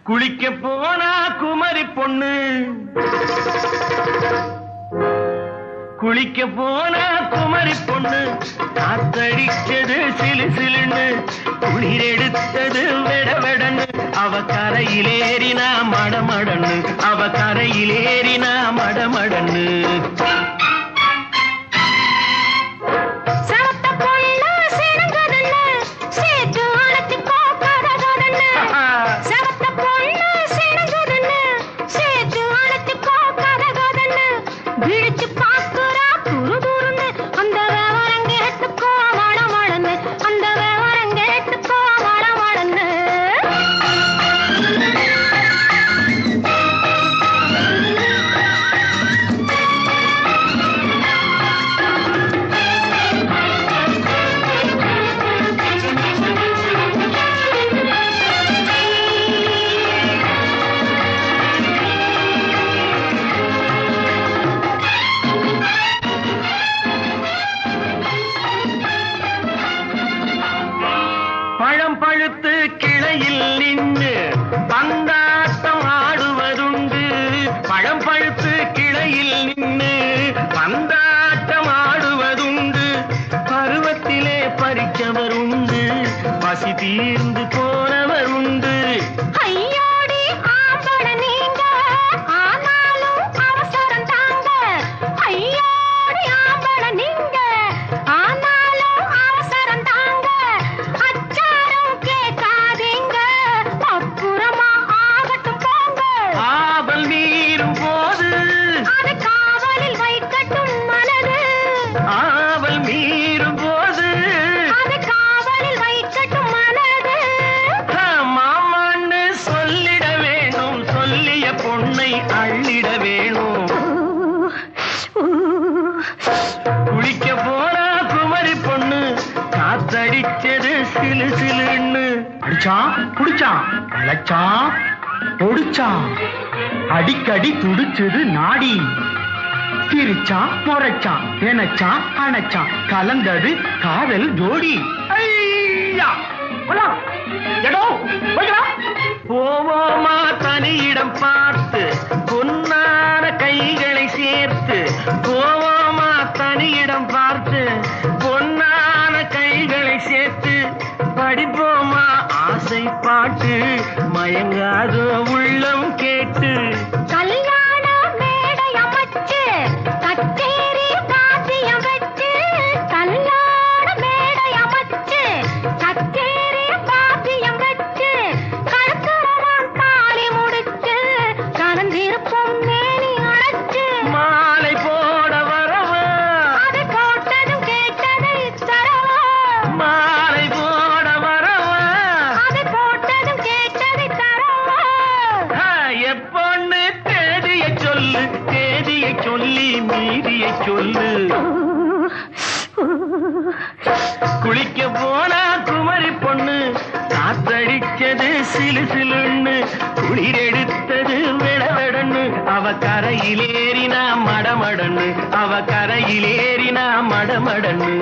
குளிக்க போனா குமரி பொண்ணு, குளிக்க போனா குமரி பொண்ணு, காத்தடிச்சது சிலு சிலுன்னு, குளிர் எடுத்தது வெட வெடன்னு, அவ கரையிலேறினா மடமடன்னு, அவ கரையிலேறினா மடமடன்னு. பழம் பழுத்து கிளையில் நின்று பந்தாட்டம் ஆடுவதுண்டு, பழம் பழுத்து கிளையில் நின்று பந்தாட்டம் ஆடுவதுண்டு, பருவத்திலே பறிச்சவர் உண்டு, பசி தீர்ந்து போனவர் உண்டு. அள்ளிட வேணும். குளிக்க போனா குமரி பொண்ணு, காத்தடிச்சது சிலு சிலுன்னு. அடிச்சான் புடிச்சான் அழைச்சான் பொடிச்சான், அடிக்கடி துடிச்சது நாடி, சிரிச்சான் முறைச்சான் நினைச்சான் அணைச்சான், கலந்தது காதல் ஜோடி. போவோமா தனியிடம் பார்த்து பொன்னான கைகளை சேர்த்து, போவோமா தனியிடம் பார்த்து பொன்னான கைகளை சேர்த்து, படிப்போமா ஆசை பாட்டு மயங்காத உள்ளம் கேட்டு. தேதியை சொல்லி மீதியை சொல்லு. குளிக்க போனா குமரி பொண்ணு, காத்தடிச்சது சிலு சிலுன்னு, குளிர் எடுத்தது வெட வெடன்னு, அவ கரையிலேறினா மடமடன்னு, அவ கரையிலேறினா மடமடன்னு.